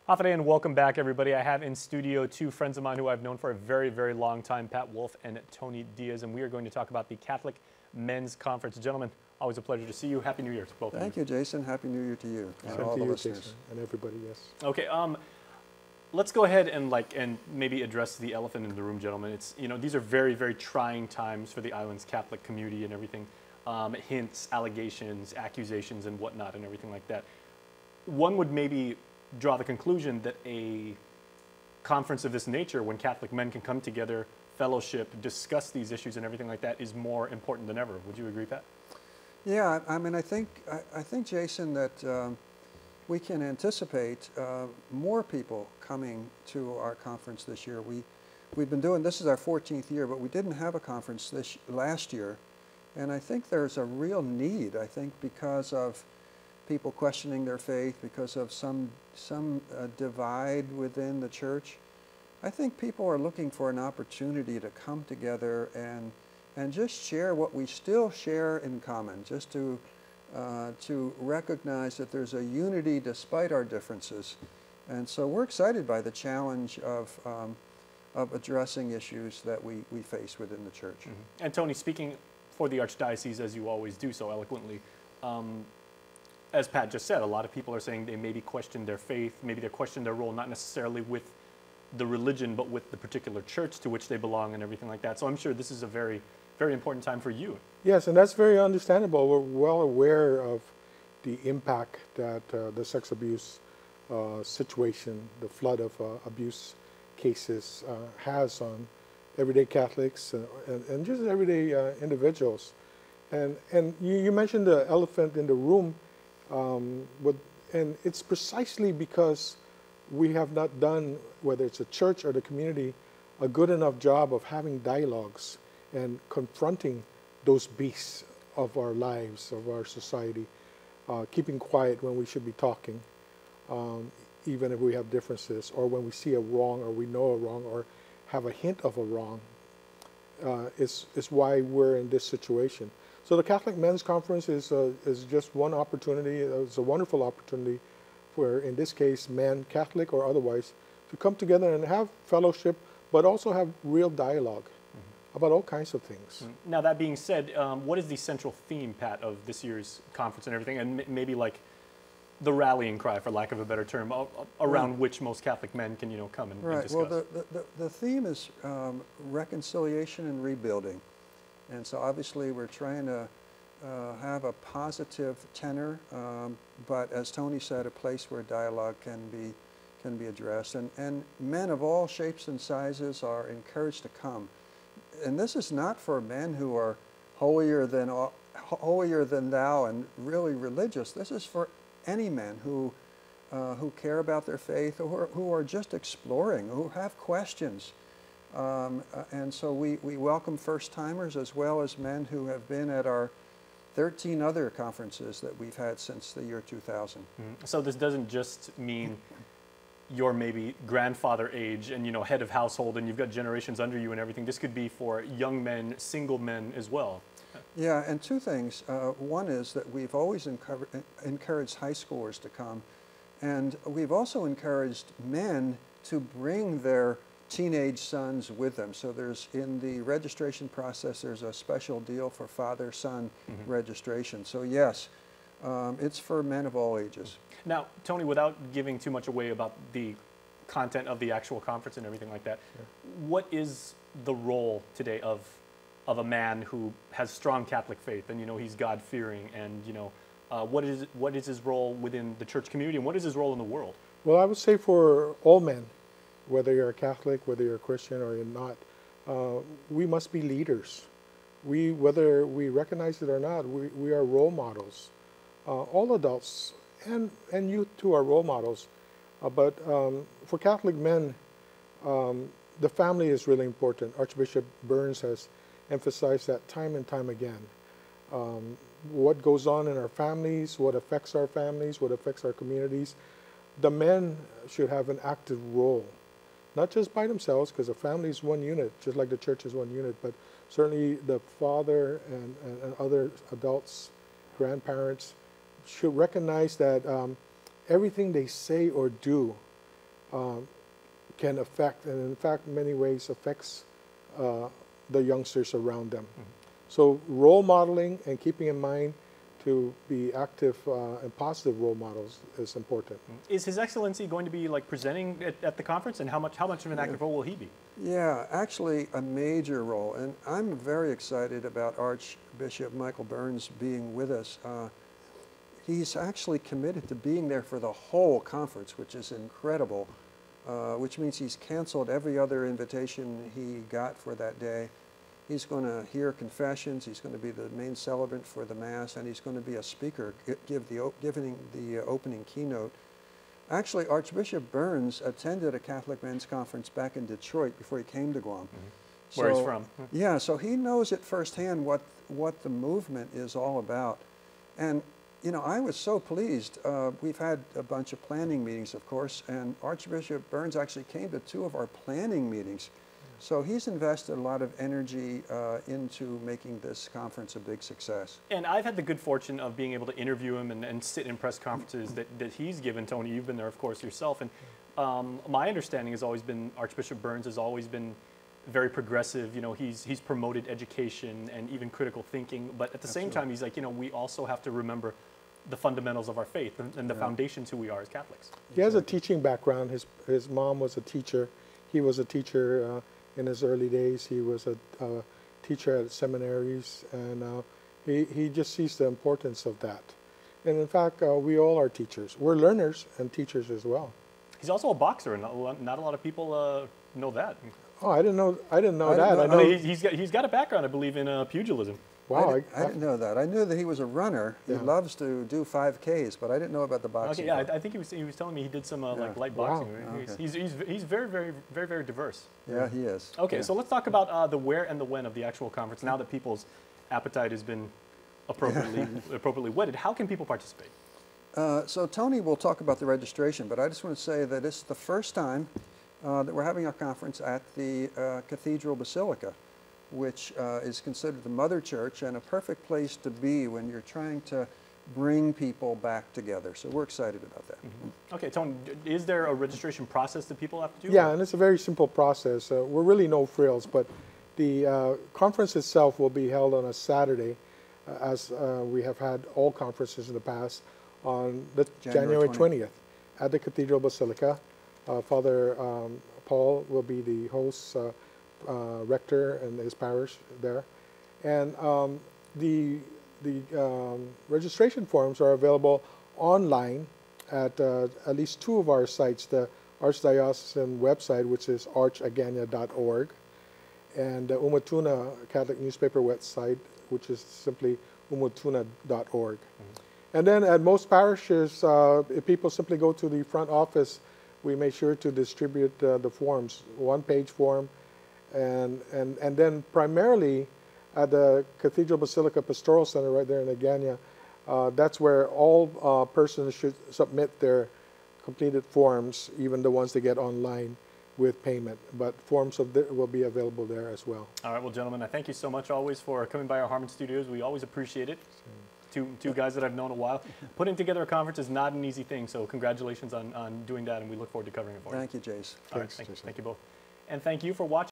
Hafide, and welcome back, everybody. I have in studio two friends of mine who I've known for a very, very long time, Pat Wolf and Tony Diaz, and we are going to talk about the Catholic Men's Conference. Gentlemen, always a pleasure to see you. Happy New Year to both of you. Thank you, Jason. Happy New Year to you and Same all to the you, listeners. Jason, and everybody, yes. Okay, let's go ahead and maybe address the elephant in the room, gentlemen. It's, these are very, very trying times for the island's Catholic community and everything. Hints, allegations, accusations, and whatnot, and everything like that. One would maybe draw the conclusion that a conference of this nature, when Catholic men can come together, fellowship, discuss these issues and everything like that, is more important than ever. Would you agree, Pat? Yeah, I mean, I think, Jason, that we can anticipate more people coming to our conference this year. We've been doing, this is our 14th year, but we didn't have a conference last year. And I think there's a real need, I think, because of people questioning their faith, because of some divide within the church. I think people are looking for an opportunity to come together and just share what we still share in common, just to recognize that there's a unity despite our differences. And so we're excited by the challenge of addressing issues that we face within the church. Mm-hmm. And Tony, speaking for the Archdiocese, as you always do so eloquently, as Pat just said, a lot of people are saying they maybe question their faith, maybe they question their role, not necessarily with the religion, but with the particular church to which they belong and everything like that. So I'm sure this is a very, very important time for you. Yes, and that's very understandable. We're well aware of the impact that the sex abuse situation, the flood of abuse cases has on everyday Catholics and just everyday individuals. And you mentioned the elephant in the room, and it's precisely because we have not done, whether it's a church or the community, a good enough job of having dialogues and confronting those beasts of our lives, of our society, keeping quiet when we should be talking, even if we have differences, or when we see a wrong or we know a wrong or have a hint of a wrong, is why we're in this situation. So the Catholic Men's Conference is just one opportunity. It's a wonderful opportunity for, in this case, men, Catholic or otherwise, to come together and have fellowship, but also have real dialogue about all kinds of things. Now, that being said, what is the central theme, Pat, of this year's conference and everything, and maybe like the rallying cry, for lack of a better term, around which most Catholic men can, come and discuss? Well, the theme is reconciliation and rebuilding. And so obviously we're trying to have a positive tenor, but as Tony said, a place where dialogue can be addressed. And men of all shapes and sizes are encouraged to come. And this is not for men who are holier than thou and really religious. This is for any men who care about their faith, or who are just exploring, who have questions. And so we welcome first-timers as well as men who have been at our 13 other conferences that we've had since the year 2000. So this doesn't just mean you're maybe grandfather age and, head of household and you've got generations under you and everything. This could be for young men, single men as well. Yeah, and two things. One is that we've always encouraged high schoolers to come, and we've also encouraged men to bring their teenage sons with them. So there's, in the registration process, there's a special deal for father-son registration. So yes, it's for men of all ages. Now, Tony, without giving too much away about the content of the actual conference and everything like that, what is the role today of a man who has strong Catholic faith and, he's God-fearing, and, what is his role within the church community, and what is his role in the world? Well, I would say for all men, whether you're a Catholic, whether you're a Christian or you're not, we must be leaders. Whether we recognize it or not, we are role models. All adults and youth too are role models. But for Catholic men, the family is really important. Archbishop Burns has emphasized that time and time again. What goes on in our families, what affects our families, what affects our communities, the men should have an active role. Not just by themselves, because a family is one unit, just like the church is one unit, but certainly the father and other adults, grandparents, should recognize that everything they say or do can affect, and in fact, in many ways affects the youngsters around them. So role modeling and keeping in mind to be active and positive role models is important. Is His Excellency going to be like presenting at the conference, and how much of an active role will he be? Yeah, actually a major role, and I'm very excited about Archbishop Michael Burns being with us. He's actually committed to being there for the whole conference, which is incredible, which means he's canceled every other invitation he got for that day. He's going to hear confessions, he's going to be the main celebrant for the Mass, and he's going to be a speaker, giving the opening keynote. Actually, Archbishop Burns attended a Catholic Men's Conference back in Detroit before he came to Guam. Where he's from. Yeah, so he knows it firsthand what the movement is all about. And, you know, I was so pleased. We've had a bunch of planning meetings, of course, and Archbishop Burns actually came to 2 of our planning meetings. So he's invested a lot of energy into making this conference a big success. And I've had the good fortune of being able to interview him and sit in press conferences that he's given. Tony, you've been there, of course, yourself. And my understanding has always been Archbishop Burns has always been very progressive. You know, he's promoted education and even critical thinking. But at the same time, he's like, you know, we also have to remember the fundamentals of our faith and the foundations who we are as Catholics. He has a teaching background. His mom was a teacher. He was a teacher in his early days. He was a teacher at seminaries, and he just sees the importance of that. And in fact, we all are teachers. We're learners and teachers as well. He's also a boxer, and not a lot of people know that. Oh, I didn't know that. I know he's got a background, I believe, in pugilism. Wow, I didn't know that. I knew that he was a runner. He loves to do 5Ks, but I didn't know about the boxing. Okay, yeah, I think he was telling me he did some like light boxing. Wow. Right? Okay. He's very diverse. Yeah, he is. Okay, Yeah. so let's talk about the where and the when of the actual conference. Now that people's appetite has been appropriately whetted, how can people participate? So Tony will talk about the registration, but I just want to say that it's the first time that we're having our conference at the Cathedral Basilica, which is considered the mother church and a perfect place to be when you're trying to bring people back together. So we're excited about that. Okay, Tony, is there a registration process that people have to do? Yeah, and it's a very simple process. We're really no frills, but the conference itself will be held on a Saturday, as we have had all conferences in the past, on the January 20th at the Cathedral Basilica. Father Paul will be the host, rector and his parish there. And the registration forms are available online at least 2 of our sites, the Archdiocesan website, which is archagania.org, and the Umatuna Catholic newspaper website, which is simply umatuna.org. And then at most parishes, if people simply go to the front office, we make sure to distribute the forms, 1-page form, and then primarily at the Cathedral Basilica Pastoral Center right there in Agania, that's where all persons should submit their completed forms, even the ones they get online with payment. But forms will be available there as well. All right, well, gentlemen, I thank you so much always for coming by our Harmon Studios. We always appreciate it. Two guys that I've known a while. Putting together a conference is not an easy thing, so congratulations on doing that, and we look forward to covering it for you. Thank you, Jace. All right, thank you both. And thank you for watching.